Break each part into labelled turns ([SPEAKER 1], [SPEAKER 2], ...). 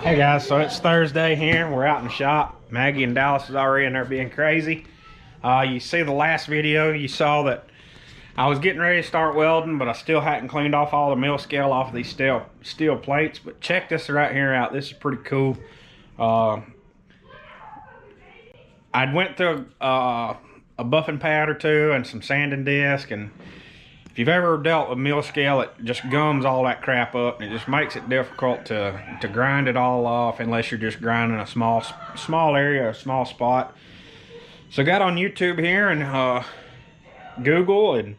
[SPEAKER 1] Hey guys, so it's Thursday here. We're out in the shop. Maggie and Dallas is already in there being crazy. You see the last video, you saw that I was getting ready to start welding, but I still hadn't cleaned off all the mill scale off of these steel plates. But check this right here out. This is pretty cool. I went through a buffing pad or two and some sanding disc, and if you've ever dealt with mill scale, it just gums all that crap up, and it just makes it difficult to grind it all off unless you're just grinding a small area, a small spot. So I got on YouTube here and Google and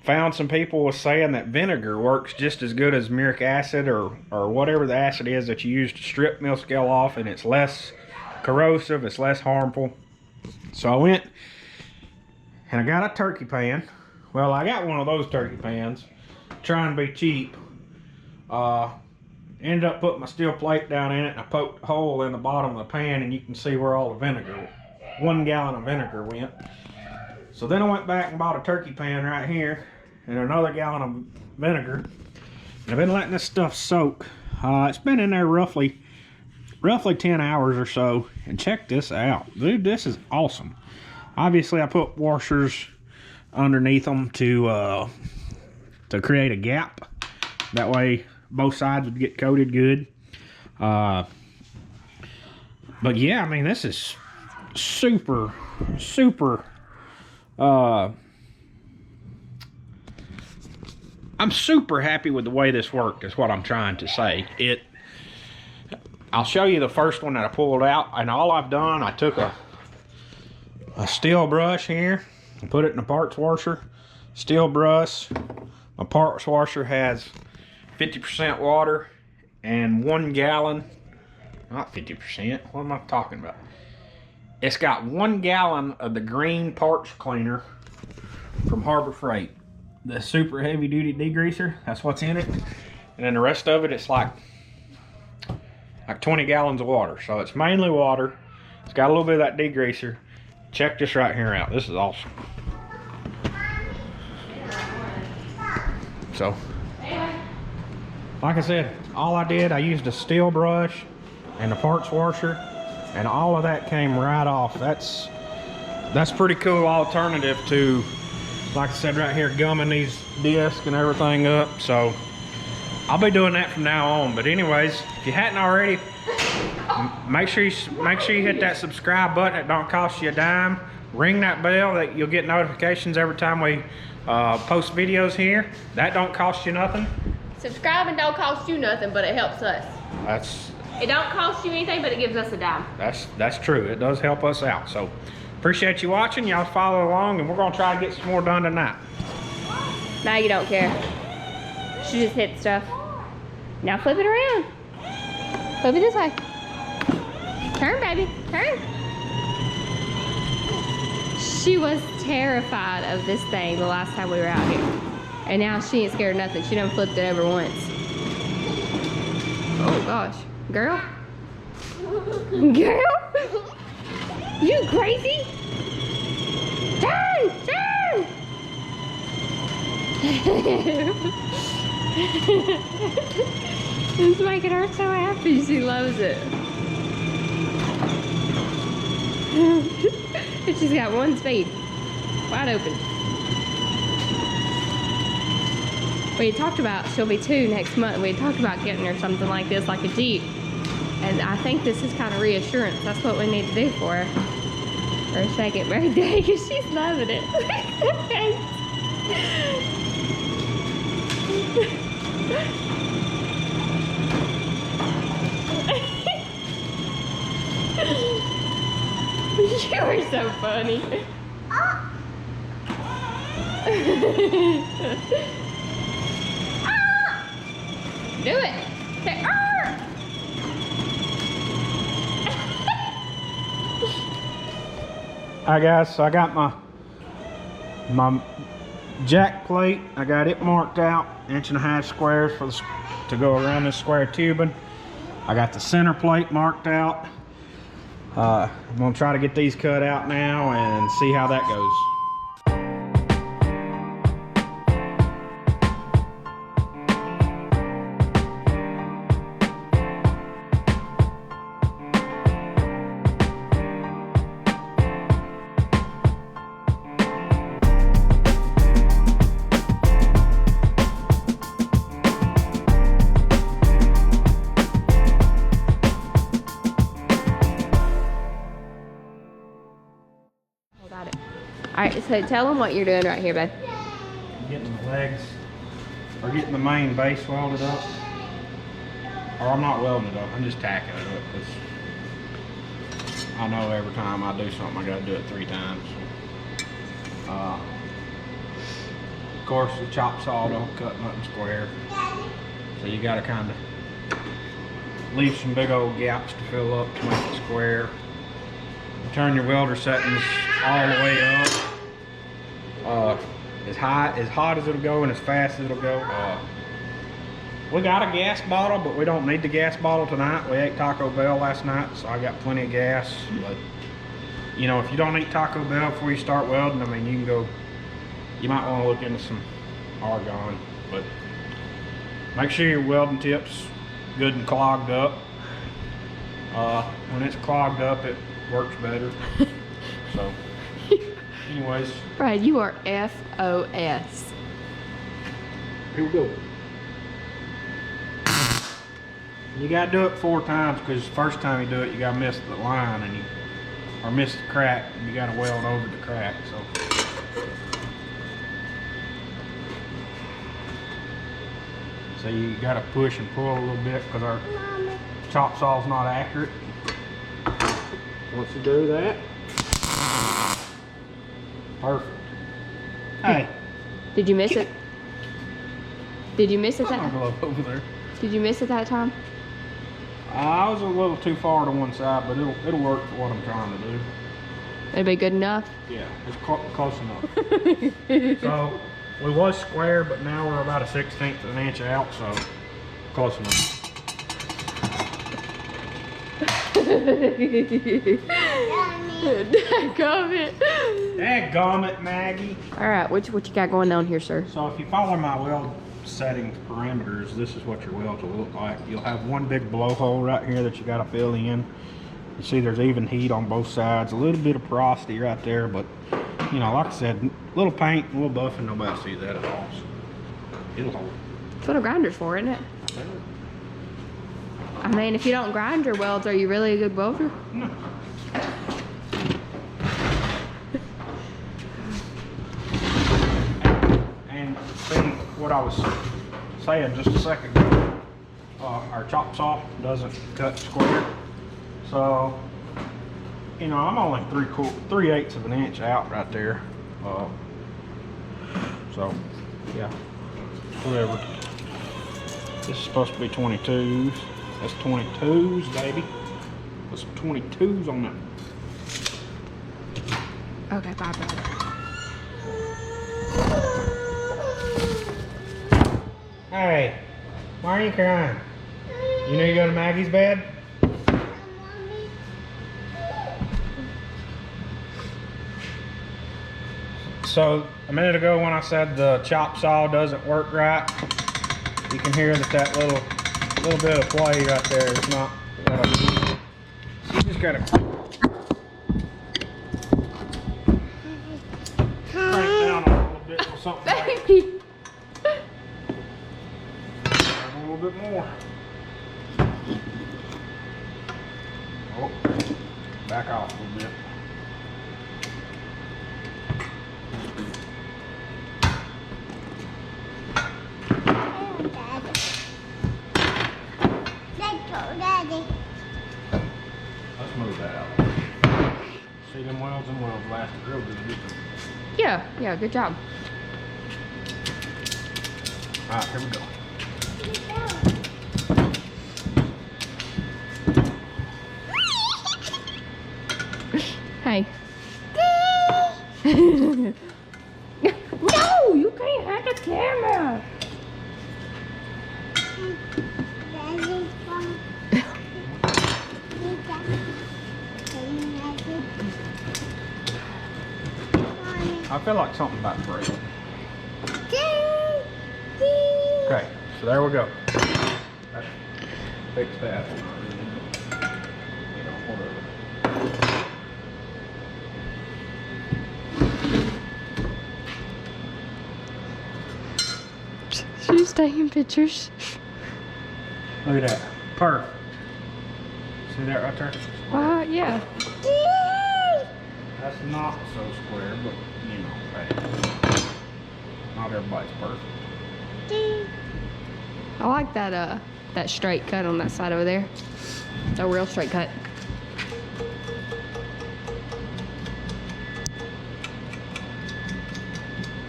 [SPEAKER 1] found some people was saying that vinegar works just as good as muric acid or whatever the acid is that you use to strip mill scale off, and it's less corrosive, it's less harmful. So I went and I got a turkey pan. Well, I got one of those turkey pans, trying to be cheap. Ended up putting my steel plate down in it, and I poked a hole in the bottom of the pan, and you can see where all the vinegar, 1 gallon of vinegar went. So then I went back and bought a turkey pan right here, and another gallon of vinegar. And I've been letting this stuff soak. It's been in there roughly 10 hours or so, and check this out. Dude, this is awesome. Obviously, I put washers underneath them to create a gap. That way both sides would get coated good. But yeah, I mean, this is super I'm super happy with the way this worked, is what I'm trying to say. I'll show you the first one that I pulled out, and all I've done, I took a steel brush here and put it in a parts washer. Steel brush. My parts washer has 50% water and 1 gallon, not 50%, what am I talking about? It's got 1 gallon of the green parts cleaner from Harbor Freight. The super heavy duty degreaser, that's what's in it. And then the rest of it, it's like 20 gallons of water. So it's mainly water. It's got a little bit of that degreaser. Check this right here out. This is awesome. So, like I said, all I did, I used a steel brush and a parts washer, and all of that came right off. That's pretty cool alternative to, like I said right here, gumming these discs and everything up. So I'll be doing that from now on. But anyways, if you hadn't already, make sure you hit that subscribe button. It don't cost you a dime. Ring that bell that you'll get notifications every time we post videos here. That don't cost you nothing.
[SPEAKER 2] Subscribing don't cost you nothing, but it helps us. It don't cost you anything, but it gives us a dime.
[SPEAKER 1] That's true. It does help us out. So appreciate you watching. Y'all follow along, and we're gonna try to get some more done tonight.
[SPEAKER 2] Now you don't care. She just hit stuff. Now flip it around. Flip it this way. Turn, baby. Turn. She was terrified of this thing the last time we were out here. And now she ain't scared of nothing. She done flipped it over once. Oh gosh. Girl? Girl? You crazy? Turn! Turn! It's making her so happy. She loves it. And she's got 1 speed. Wide open. We had talked about she'll be 2 next month. We had talked about getting her something like this, like a Jeep. And I think this is kind of reassurance. That's what we need to do for her. For her 2nd birthday, because she's loving it. You are so funny. Do it. Say,
[SPEAKER 1] Alright guys, so I got my jack plate. I got it marked out, 1.5 squares to go around this square tubing. I got the center plate marked out. I'm gonna try to get these cut out now and see how that goes.
[SPEAKER 2] Alright, so tell them what you're doing right here, babe.
[SPEAKER 1] Getting the legs, or getting the main base welded up. Or I'm not welding it up, I'm just tacking it up because I know every time I do something I gotta do it 3 times. Of course the chop saw don't cut nothing square. So you gotta kinda leave some big old gaps to fill up to make it square. Turn your welder settings all the way up. As hot as it'll go and as fast as it'll go. We got a gas bottle, but we don't need the gas bottle tonight. We ate Taco Bell last night, so I got plenty of gas. But you know, if you don't eat Taco Bell before you start welding, I mean, you can go. You might want to look into some argon, but make sure your welding tip's good and clogged up. When it's clogged up, it works better. So, anyways,
[SPEAKER 2] Brad, you are FOS.
[SPEAKER 1] here we go. You gotta do it 4 times because the first time you do it, you gotta miss the line or miss the crack, and you gotta weld over the crack. So you gotta push and pull a little bit because our chop saw's not accurate. Once you do that, perfect. Hey,
[SPEAKER 2] Did you miss it? Did you miss it
[SPEAKER 1] put my
[SPEAKER 2] that?
[SPEAKER 1] glove over there.
[SPEAKER 2] Did you miss it that time?
[SPEAKER 1] I was a little too far to one side, but it'll work for what I'm trying to do.
[SPEAKER 2] It'd be good enough.
[SPEAKER 1] Yeah, it's close enough. So we was square, but now we're about a 1/16 of an inch out, so close enough. Dadgummit, Maggie.
[SPEAKER 2] All right, what you got going on here, sir?
[SPEAKER 1] So if you follow my weld setting parameters, this is what your welds will look like. You'll have one big blowhole right here that you got to fill in. You see there's even heat on both sides, a little bit of porosity right there, but you know, like I said, little paint, a little buffing, nobody sees that at all. So it'll hold.
[SPEAKER 2] That's what a grinder's for, isn't it? I mean, if you don't grind your welds, are you really a good welder?
[SPEAKER 1] No. And see what I was saying just a second ago, our chop saw doesn't cut square. So, you know, I'm only 3/8 of an inch out right there. So, yeah, whatever. This is supposed to be 22s. That's 22s, baby. Put some 22s on that.
[SPEAKER 2] Okay, bye, brother.
[SPEAKER 1] Hey, why are you crying? You know you go to Maggie's bed? So a minute ago when I said the chop saw doesn't work right, you can hear that little bit of play right there is not what I need. So you just gotta crank down a little bit or something.
[SPEAKER 2] Baby!
[SPEAKER 1] A little bit more. Oh, back off a little bit. Let's move that out. See them welds and welds lasted real good.
[SPEAKER 2] Yeah, good job.
[SPEAKER 1] Alright, here we go.
[SPEAKER 2] Hey. No, you can't have the camera.
[SPEAKER 1] I feel like something about to break. Okay, so there we go. Fix that. You know, whatever.
[SPEAKER 2] She's taking pictures.
[SPEAKER 1] Look at that. Perfect. See that right there?
[SPEAKER 2] Yeah.
[SPEAKER 1] That's not so square, but you know, hey, not everybody's perfect.
[SPEAKER 2] I like that that straight cut on that side over there. A real straight cut.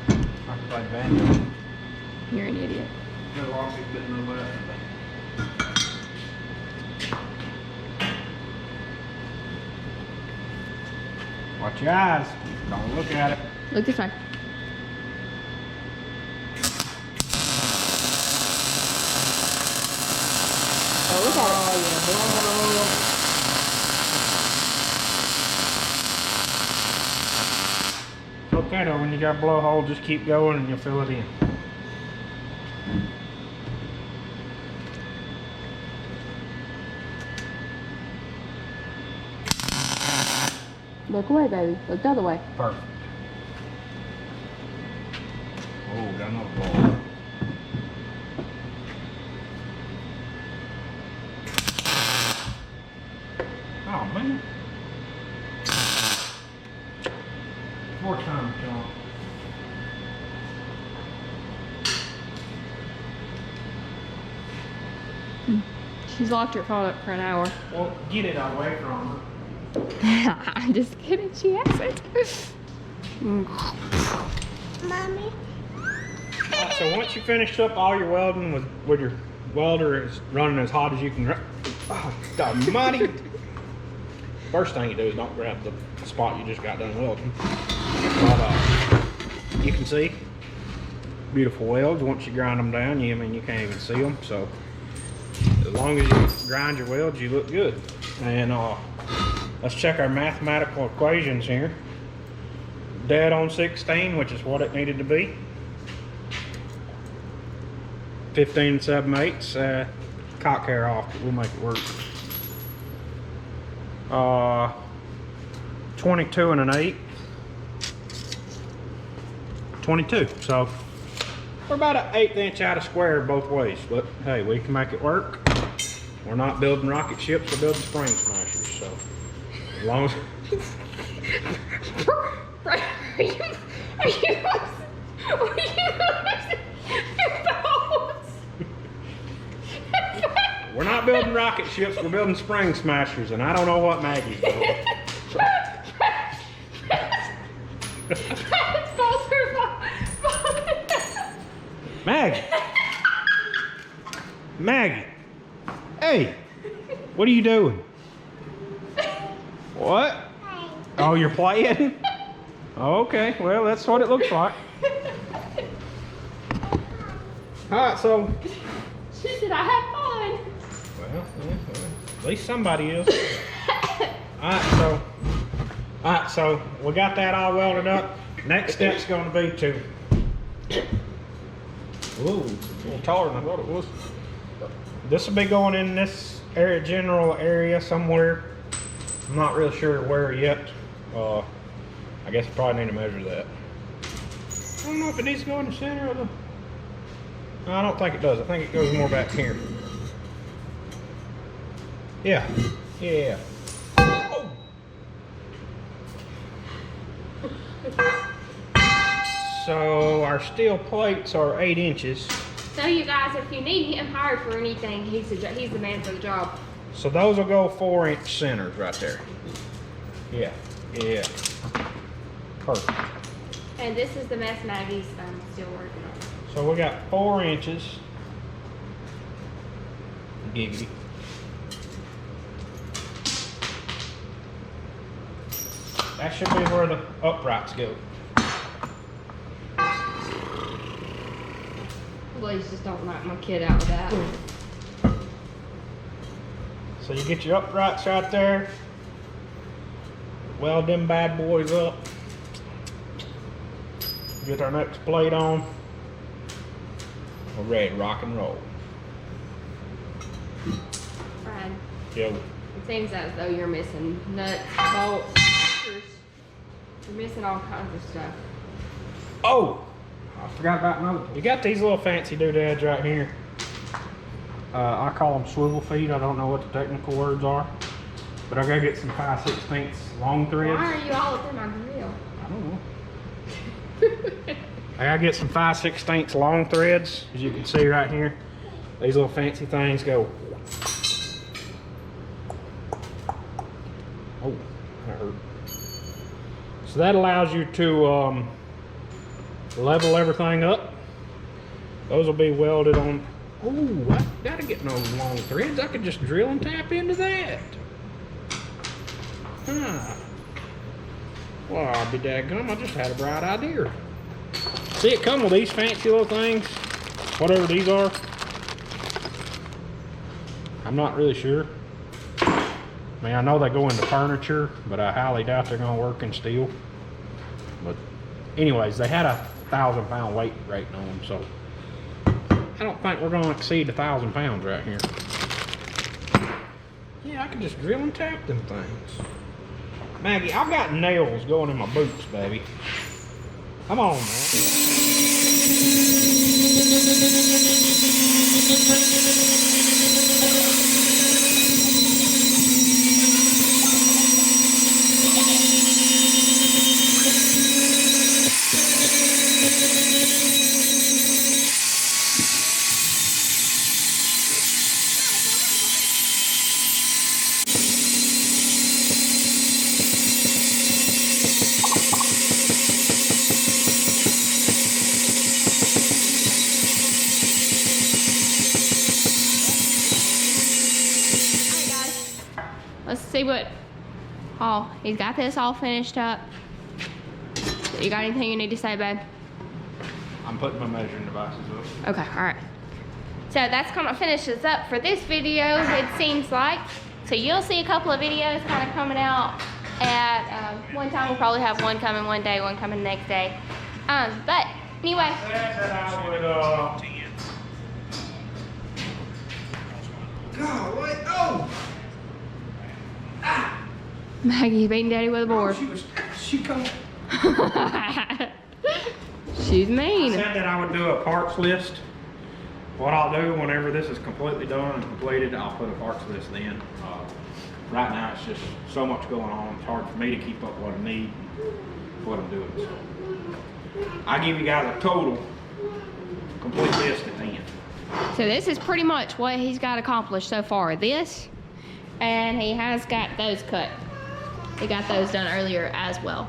[SPEAKER 1] I can play banjo.
[SPEAKER 2] You're an idiot.
[SPEAKER 1] There are a lot of people that know that. Watch your eyes. Don't look at it.
[SPEAKER 2] Look this way. Oh, look at
[SPEAKER 1] it. Okay though, when you got a blowhole, just keep going and you'll fill it in.
[SPEAKER 2] Look away, baby. Look the other way.
[SPEAKER 1] Perfect. Oh, got another ball. Oh man. More time, John.
[SPEAKER 2] She's locked her phone up for an hour.
[SPEAKER 1] Well, get it away from her.
[SPEAKER 2] I'm just kidding. She hasn't.
[SPEAKER 3] Mommy.
[SPEAKER 1] So once you finish up all your welding with your welder is running as hot as you can. Oh, almighty. First thing you do is don't grab the spot you just got done welding. But you can see beautiful welds. Once you grind them down, I mean you can't even see them. So as long as you grind your welds, you look good. And let's check our mathematical equations here. Dead on 16, which is what it needed to be. 15 7/8. Cock hair off, but we'll make it work. 22 and an 1/8. 22. So we're about an 1/8 inch out of square both ways, but hey, we can make it work. We're not building rocket ships, we're building spring smashers. So as long as we're not building rocket ships, we're building spring smashers, and I don't know what Maggie's doing. Maggie! Maggie! Hey! What are you doing? What? Oh, you're playing? Okay, well, that's what it looks like. Alright, so...
[SPEAKER 2] She said I had fun.
[SPEAKER 1] Well, at least somebody is. Alright, so we got that all welded up. Next step's going to be to... Ooh, a little taller than I thought it was. This will be going in this area, general area somewhere. I'm not really sure where yet. I guess I probably need to measure that. I don't know if it needs to go in the center of the... No, I don't think it does. I think it goes more back here. Yeah. Yeah. Oh. So our steel plates are 8 inches.
[SPEAKER 2] So you guys, if you need him hired for anything, he's the man for the job.
[SPEAKER 1] So those will go 4-inch centers right there. Yeah. Yeah. Perfect.
[SPEAKER 2] And this is the mess Maggie's still working on.
[SPEAKER 1] So we got 4 inches. Giggity. That should be where the uprights go.
[SPEAKER 2] Please just don't knock my kid out with that.
[SPEAKER 1] So you get your uprights right there. Weld them bad boys up. Get our next plate on. We're ready to rock and roll.
[SPEAKER 2] Brad,
[SPEAKER 1] Yo.
[SPEAKER 2] it seems as though you're missing nuts, bolts, screws. You're missing all kinds of stuff.
[SPEAKER 1] Oh! I forgot about another. You got these little fancy doodads right here. I call them swivel feet. I don't know what the technical words are. But I gotta get some 5/16 long threads.
[SPEAKER 2] Why are you all up in my grill?
[SPEAKER 1] I don't know. I gotta get some 5/16 long threads, as you can see right here. These little fancy things go. Oh, that hurt. So that allows you to level everything up. Those will be welded on. Oh, I gotta get no long threads. I could just drill and tap into that. Huh. Well, I'll be daggum. I just had a bright idea. See, it come with these fancy little things, whatever these are. I'm not really sure. I mean, I know they go into furniture, but I highly doubt they're gonna work in steel. But anyways, they had a 1,000-pound weight rating on them, so I don't think we're gonna exceed 1,000 pounds right here. Yeah, I can just drill and tap them things. Maggie, I've got nails going in my boots, baby. Come on, man.
[SPEAKER 2] Let's see what, oh, he's got this all finished up. You got anything you need to say, babe?
[SPEAKER 1] I'm putting my measuring devices up.
[SPEAKER 2] Okay, all right. So that's gonna finish us up for this video, it seems like. So you'll see a couple of videos kind of coming out at one time. We'll probably have one coming one day, one coming the next day. But anyway.
[SPEAKER 1] God, what? Oh!
[SPEAKER 2] Maggie's beating Daddy with a board.
[SPEAKER 1] She come.
[SPEAKER 2] She's mean.
[SPEAKER 1] I said that I would do a parts list. What I'll do whenever this is completely done and completed, I'll put a parts list in. Right now it's just so much going on. It's hard for me to keep up what I need, what I'm doing. So I give you guys a total complete list at the end.
[SPEAKER 2] So this is pretty much what he's got accomplished so far. This, and he has got those cut. He got those done earlier as well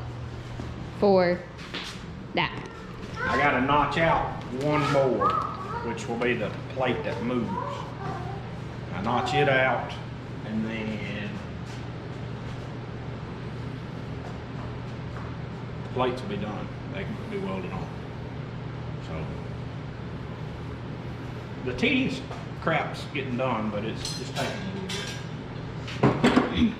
[SPEAKER 2] for that.
[SPEAKER 1] I got to notch out one more, which will be the plate that moves. I notch it out, and then the plates will be done. They can be welded on. So the tedious crap's getting done, but it's just taking a little bit.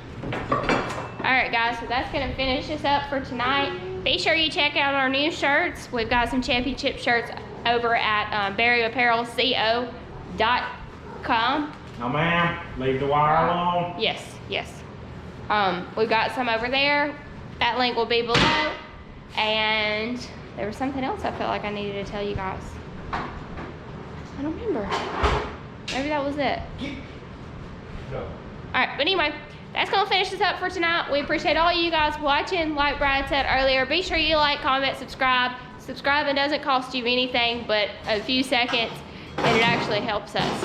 [SPEAKER 2] Alright guys, so that's going to finish us up for tonight. Be sure you check out our new shirts. We've got some championship shirts over at berryapparelco.com.
[SPEAKER 1] Now ma'am, leave the wire alone.
[SPEAKER 2] Yes, yes. We've got some over there. That link will be below. And there was something else I felt like I needed to tell you guys. I don't remember. Maybe that was it.
[SPEAKER 1] Go.
[SPEAKER 2] Alright, but anyway, that's going to finish us up for tonight. We appreciate all you guys watching. Like Brad said earlier, be sure you like, comment, subscribe. Subscribing doesn't cost you anything but a few seconds, and it actually helps us.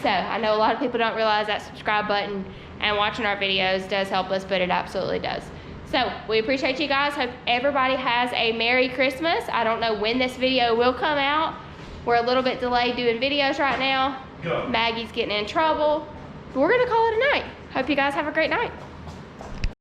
[SPEAKER 2] So I know a lot of people don't realize that subscribe button and watching our videos does help us, but it absolutely does. So we appreciate you guys. Hope everybody has a Merry Christmas. I don't know when this video will come out. We're a little bit delayed doing videos right now.
[SPEAKER 1] Go.
[SPEAKER 2] Maggie's getting in trouble. But we're going to call it a night. Hope you guys have a great night.